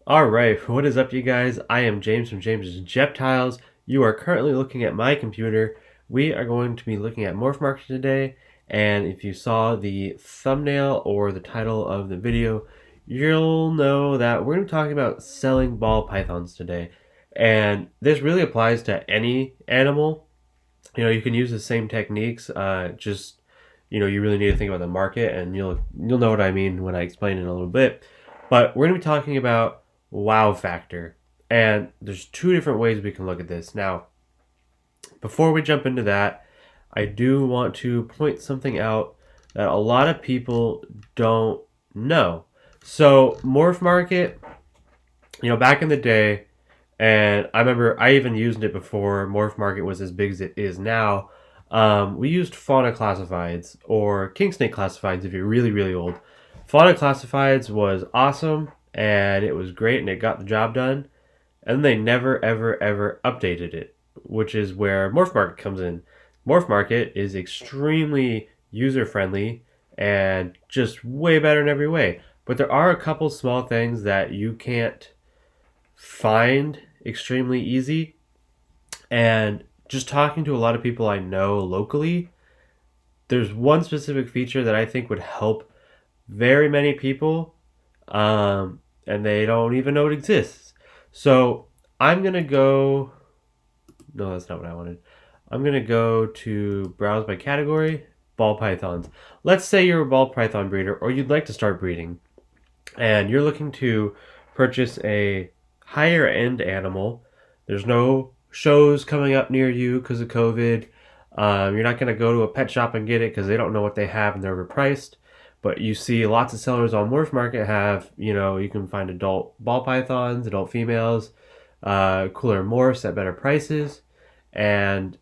Alright, what is up you guys? I am James from James's Reptiles. You are currently looking at my computer. We are going to be looking at MorphMarket today, and if you saw the thumbnail or the title of the video, you'll know that we're going to be talking about selling ball pythons today. And this really applies to any animal. You can use the same techniques, just you really need to think about the market, and you'll know what I mean when I explain it in a little bit. But we're going to be talking about wow factor, and there's two different ways we can look at this. Now, before we jump into that, I do want to point something out that a lot of people don't know. So, Morph Market, back in the day, and I remember I even used it before Morph Market was as big as it is now. We used fauna classifieds or king snake classifieds if you're really, really old. Fauna classifieds was awesome and it was great and it got the job done. And they never, ever, ever updated it, which is where Morph Market comes in. Morph Market is extremely user friendly and just way better in every way. But there are a couple small things that you can't find extremely easy. And just talking to a lot of people I know locally, there's one specific feature that I think would help very many people, and they don't even know it exists. So I'm going to go. No, that's not what I wanted. I'm going to go to browse by category, ball pythons. Let's say you're a ball python breeder or you'd like to start breeding, and you're looking to purchase a higher end animal. There's no shows coming up near you because of COVID. You're not going to go to a pet shop and get it because they don't know what they have and they're overpriced. But you see lots of sellers on Morph Market have, you can find adult ball pythons, adult females, cooler morphs at better prices. And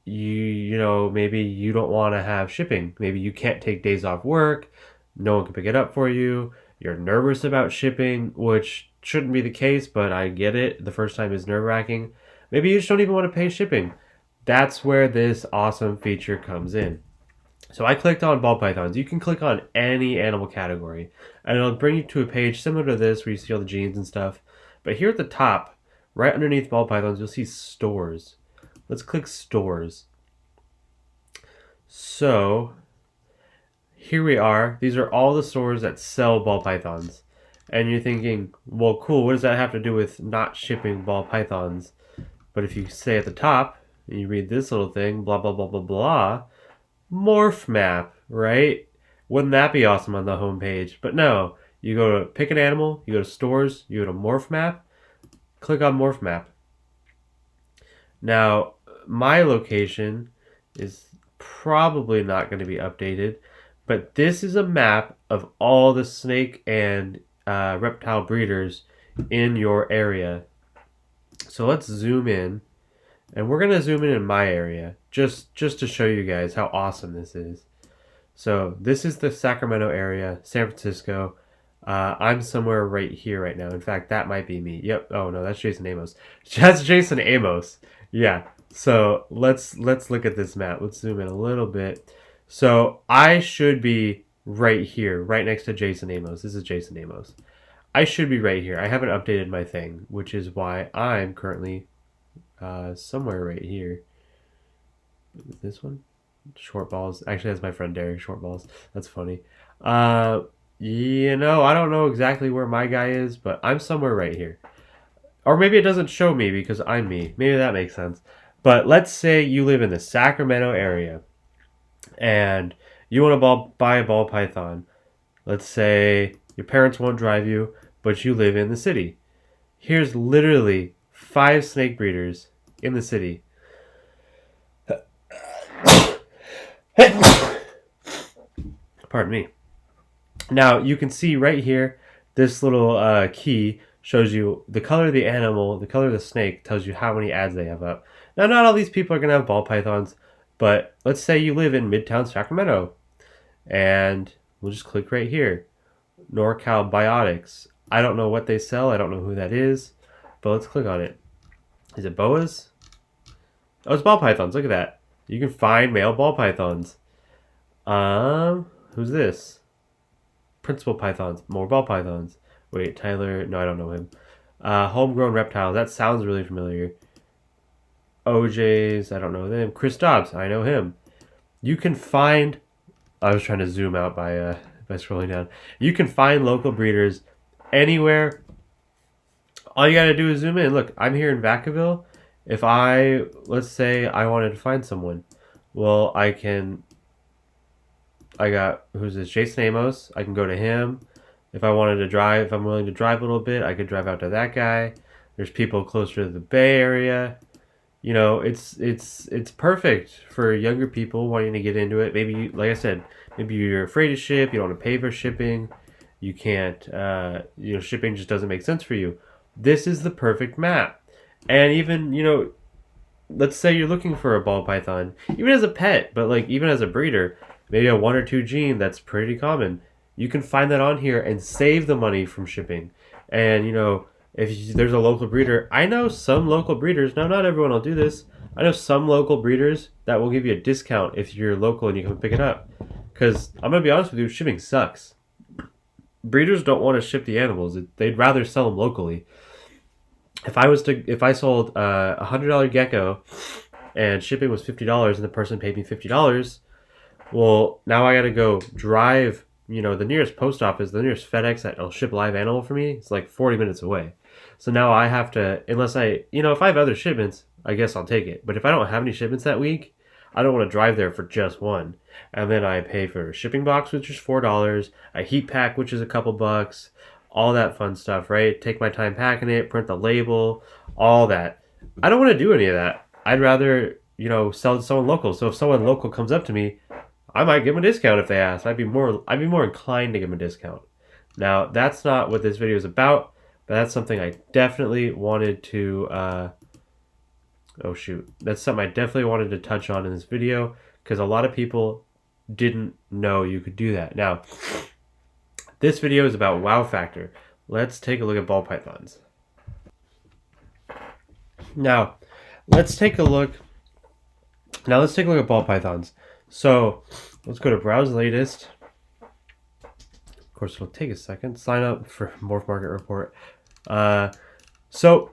maybe you don't want to have shipping. Maybe you can't take days off work. No one can pick it up for you. You're nervous about shipping, which shouldn't be the case, but I get it. The first time is nerve wracking. Maybe you just don't even want to pay shipping. That's where this awesome feature comes in. So I clicked on ball pythons. You can click on any animal category, and it'll bring you to a page similar to this where you see all the genes and stuff. But here at the top, right underneath ball pythons, you'll see stores. Let's click stores. So here we are. These are all the stores that sell ball pythons. And you're thinking, well, cool, what does that have to do with not shipping ball pythons? But if you stay at the top and you read this little thing, blah, blah, blah, blah, blah, morph map, right? Wouldn't that be awesome on the homepage? But no, you go to pick an animal, you go to stores, you go to morph map, click on morph map. Now, my location is probably not going to be updated, but this is a map of all the snake and reptile breeders in your area. So let's zoom in, and we're going to zoom in my area just to show you guys how awesome this is. So this is the Sacramento area, San Francisco. I'm somewhere right here right now. In fact, that might be me. Yep. Oh no, that's Jason Amos. That's Jason Amos. Yeah. So let's look at this map. Let's zoom in a little bit. So I should be right here, right next to Jason Amos. This is Jason Amos. I should be right here. I haven't updated my thing, which is why I'm currently somewhere right here. This one? Short balls. Actually, that's my friend Derek. Short balls. That's funny. I don't know exactly where my guy is, but I'm somewhere right here. Or maybe it doesn't show me because I'm me. Maybe that makes sense. But let's say you live in the Sacramento area and you want to buy a ball python. Let's say your parents won't drive you, but you live in the city. Here's literally 5 snake breeders in the city. Pardon me. Now you can see right here, this little key shows you the color of the animal, the color of the snake tells you how many ads they have up. Now, not all these people are going to have ball pythons, but let's say you live in Midtown Sacramento, and we'll just click right here, NorCal Biotics. I don't know what they sell. I don't know who that is, but let's click on it. Is it boas? Oh, it's ball pythons. Look at that. You can find male ball pythons. Who's this? Principal pythons. More ball pythons. Wait, Tyler. No, I don't know him. Homegrown reptiles. That sounds really familiar. OJ's, I don't know them. Chris Dobbs, I know him. You can find. I was trying to zoom out by scrolling down. You can find local breeders anywhere. All you gotta do is zoom in. Look, I'm here in Vacaville. If let's say I wanted to find someone, well, I got, who's this? Jason Amos. I can go to him. If I wanted to drive, if I'm willing to drive a little bit, I could drive out to that guy. There's people closer to the Bay Area. You know, it's perfect for younger people wanting to get into it. Maybe, like I said, maybe you're afraid to ship. You don't want to pay for shipping. You can't. Shipping just doesn't make sense for you. This is the perfect map. And even, let's say you're looking for a ball python, even as a pet, but like even as a breeder, maybe a 1 or 2 gene, that's pretty common. You can find that on here and save the money from shipping. And if there's a local breeder, I know some local breeders. Now, not everyone will do this. I know some local breeders that will give you a discount if you're local and you come pick it up. Because I'm gonna be honest with you, shipping sucks. Breeders don't want to ship the animals; they'd rather sell them locally. If I sold a $100 gecko, and shipping was $50, and the person paid me $50, well, now I got to go drive. The nearest post office, the nearest FedEx that'll ship live animal for me, it's like 40 minutes away. So now I have to, unless if I have other shipments, I guess I'll take it. But if I don't have any shipments that week, I don't want to drive there for just one. And then I pay for a shipping box, which is $4, a heat pack, which is a couple bucks, all that fun stuff, right? Take my time packing it, print the label, all that. I don't want to do any of that. I'd rather, sell to someone local. So if someone local comes up to me, I might give them a discount if they ask. I'd be more inclined to give them a discount. Now, that's not what this video is about, but that's something I definitely wanted to that's something I definitely wanted to touch on in this video, because a lot of people didn't know you could do that. Now, this video is about wow factor. Let's take a look at ball pythons. Now, let's take a look at ball pythons. So let's go to browse latest. Of course, it'll take a second. Sign up for MorphMarket report. So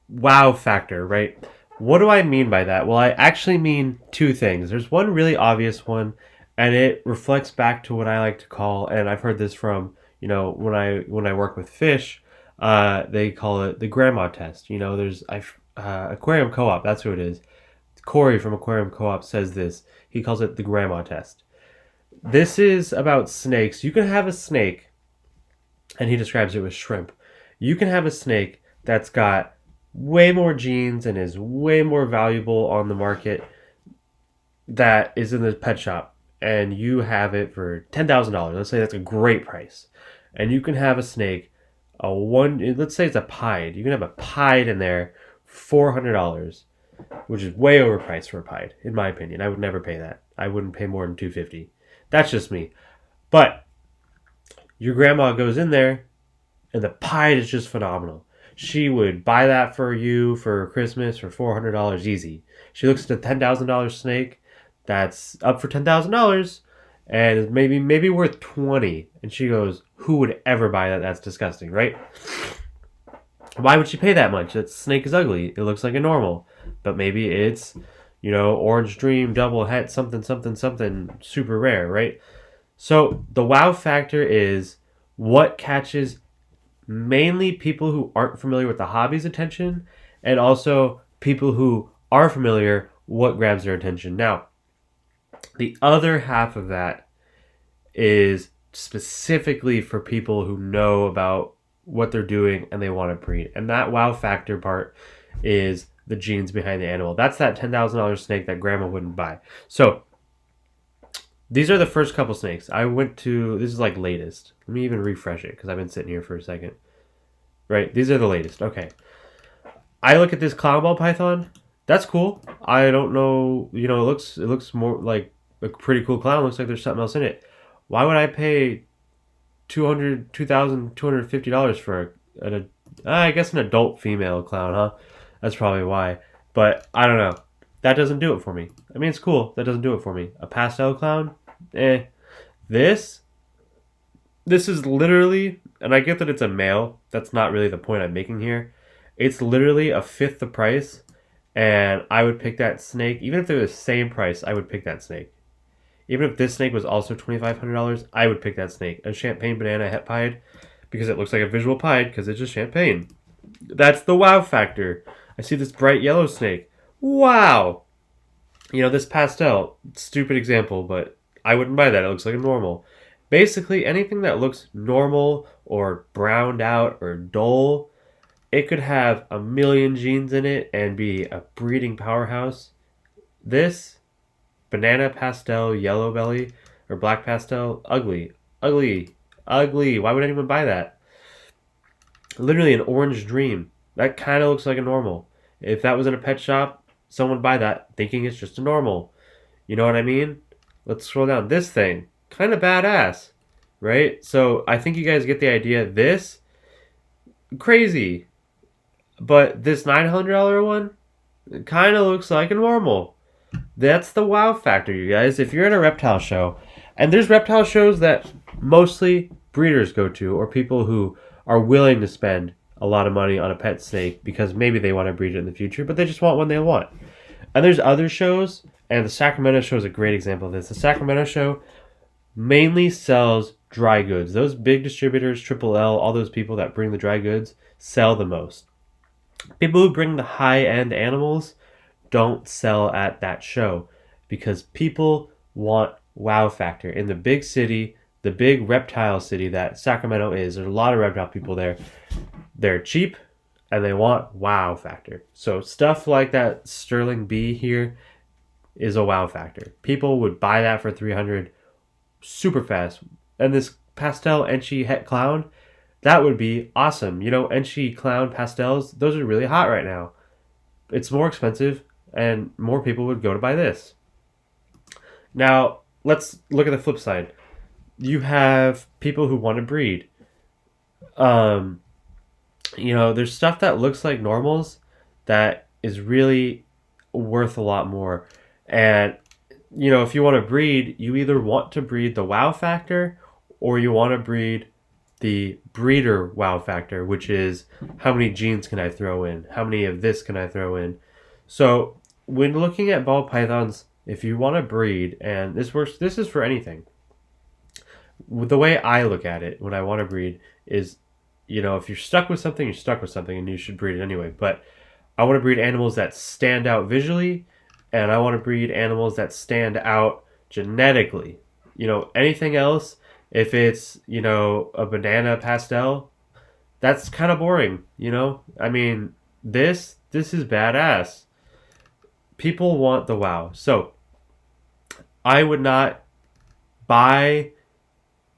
wow factor, right? What do I mean by that? Well, I actually mean two things. There's one really obvious one, and it reflects back to what I like to call, and I've heard this from, when I work with fish, they call it the grandma test. There's Aquarium Co-op, that's who it is. Corey from Aquarium Co-op says this. He calls it the grandma test. This is about snakes. You can have a snake, and he describes it with shrimp. You can have a snake that's got way more genes and is way more valuable on the market, that is in the pet shop, and you have it for $10,000. Let's say that's a great price. And you can have a snake, let's say it's a pied. You can have a pied in there for $400. Which is way overpriced for a pied, in my opinion. I would never pay that. I wouldn't pay more than $250. That's just me. But your grandma goes in there, and the pied is just phenomenal. She would buy that for you for Christmas for $400 easy. She looks at a $10,000 snake that's up for $10,000 and is maybe worth $20, and she goes, "Who would ever buy that? That's disgusting, right?" Why would she pay that much? That snake is ugly. It looks like a normal. But maybe it's, Orange Dream, double het, something, super rare, right? So the wow factor is what catches mainly people who aren't familiar with the hobby's attention, and also people who are familiar, what grabs their attention. Now, the other half of that is specifically for people who know about what they're doing and they want to breed. And that wow factor part is the genes behind the animal. That's that $10,000 snake that grandma wouldn't buy. So these are the first couple snakes. This is like latest. Let me even refresh it because I've been sitting here for a second. Right, these are the latest. Okay. I look at this clown ball python. That's cool. I don't know, it looks more like a pretty cool clown. Looks like there's something else in it. Why would I pay $2,250 for I guess an adult female clown, huh? That's probably why. But I don't know. That doesn't do it for me. I mean, it's cool. That doesn't do it for me. A pastel clown? This? This is literally, and I get that it's a male. That's not really the point I'm making here. It's literally a fifth the price, and I would pick that snake. Even if they're the same price, I would pick that snake. Even if this snake was also $2,500, I would pick that snake. A champagne banana het pied, because it looks like a visual pied because it's just champagne. That's the wow factor. I see this bright yellow snake. Wow. This pastel, stupid example, but I wouldn't buy that. It looks like a normal. Basically, anything that looks normal or browned out or dull, it could have a million genes in it and be a breeding powerhouse. This banana pastel yellow belly or black pastel, ugly, ugly, ugly. Why would anyone buy that? Literally an orange dream. That kind of looks like a normal. If that was in a pet shop, someone would buy that thinking it's just a normal. You know what I mean? Let's scroll down. This thing, kind of badass, right? So I think you guys get the idea. This, crazy. But this $900 one, kind of looks like a normal. That's the wow factor, you guys. If you're at a reptile show, and there's reptile shows that mostly breeders go to, or people who are willing to spend a lot of money on a pet snake because maybe they want to breed it in the future, but they just want one they want. And there's other shows, and the Sacramento show is a great example of this. The Sacramento show mainly sells dry goods. Those big distributors, Triple L, all those people that bring the dry goods, sell the most. People who bring the high-end animals don't sell at that show because people want wow factor. In the big city, the big reptile city that Sacramento is, there's a lot of reptile people there. They're cheap and they want wow factor. So stuff like that Sterling B here is a wow factor. People would buy that for $300 super fast. And this pastel Enchi het clown, that would be awesome. Enchi clown pastels, those are really hot right now. It's more expensive and more people would go to buy this. Now, let's look at the flip side. You have people who want to breed. There's stuff that looks like normals that is really worth a lot more. And, if you want to breed, you either want to breed the wow factor or you want to breed the breeder wow factor, which is how many genes can I throw in? How many of this can I throw in? So when looking at ball pythons, if you want to breed, and this is for anything. The way I look at it when I want to breed is, if you're stuck with something, you're stuck with something and you should breed it anyway. But I want to breed animals that stand out visually, and I want to breed animals that stand out genetically. Anything else, if it's, a banana pastel, that's kind of boring, I mean, this is badass. People want the wow. So I would not buy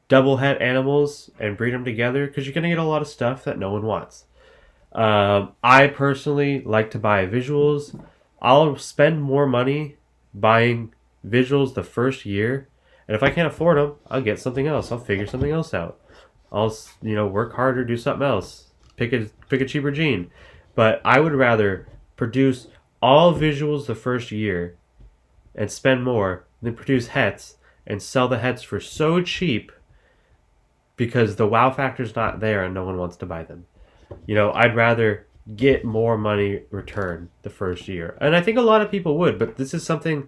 double het animals and breed them together because you're going to get a lot of stuff that no one wants. I personally like to buy visuals. I'll spend more money buying visuals the first year, and if I can't afford them, I'll get something else. I'll figure something else out. I'll work harder, do something else, pick a cheaper gene. But I would rather produce all visuals the first year and spend more than produce hets and sell the hets for so cheap because the wow factor's not there and no one wants to buy them. I'd rather get more money returned the first year. And I think a lot of people would, but this is something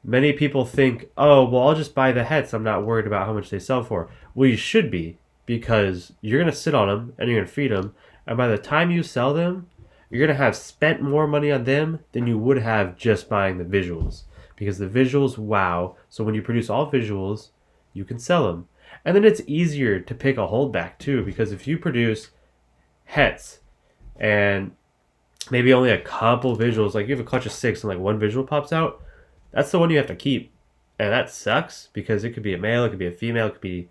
many people think, oh, well, I'll just buy the hets. I'm not worried about how much they sell for. Well, you should be, because you're going to sit on them and you're going to feed them. And by the time you sell them, you're going to have spent more money on them than you would have just buying the visuals. Because the visuals, wow. So when you produce all visuals, you can sell them. And then it's easier to pick a holdback too, because if you produce hets and maybe only a couple visuals, like you have a clutch of 6 and like one visual pops out, that's the one you have to keep. And that sucks because it could be a male, it could be a female, it could be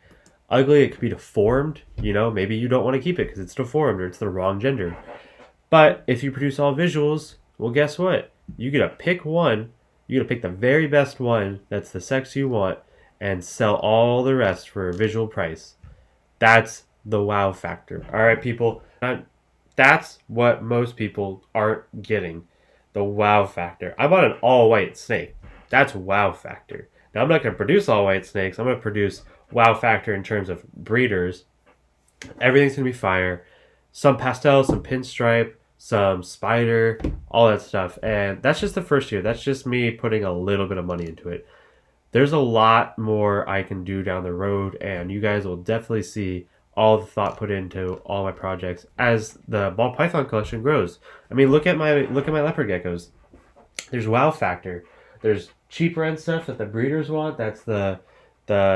ugly, it could be deformed. Maybe you don't want to keep it because it's deformed or it's the wrong gender. But if you produce all visuals, well, guess what? You get to pick one. You get to pick the very best one that's the sex you want and sell all the rest for a visual price. That's the wow factor. All right, people. That's what most people aren't getting. The wow factor. I bought an all-white snake. That's wow factor. Now, I'm not going to produce all white snakes. I'm going to produce wow factor in terms of breeders. Everything's going to be fire. Some pastel, some pinstripe, some spider, all that stuff. And that's just the first year. That's just me putting a little bit of money into it. There's a lot more I can do down the road, and you guys will definitely see all the thought put into all my projects as the ball python collection grows. I mean, look at my leopard geckos. There's wow factor. There's cheaper end stuff that the breeders want. That's the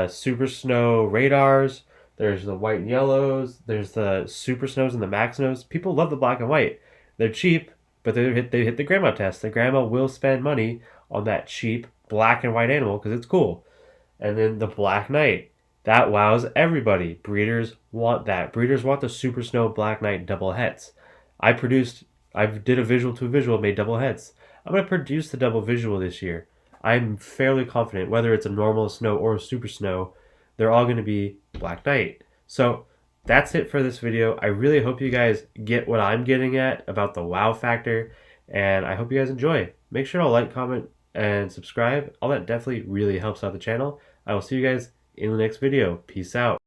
super snow radars. There's the white and yellows. There's the super snows and the max snows. People love the black and white. They're cheap, but they hit the grandma test. The grandma will spend money on that cheap black and white animal because it's cool. And then the Black Knight. That wows everybody. Breeders want that. Breeders want the Super Snow Black Knight double heads. I did a visual to a visual, made double heads. I'm going to produce the double visual this year. I'm fairly confident, whether it's a normal snow or a super snow, they're all going to be Black Knight. So that's it for this video. I really hope you guys get what I'm getting at about the wow factor, and I hope you guys enjoy. Make sure to like, comment, and subscribe. All that definitely really helps out the channel. I will see you guys in the next video. Peace out.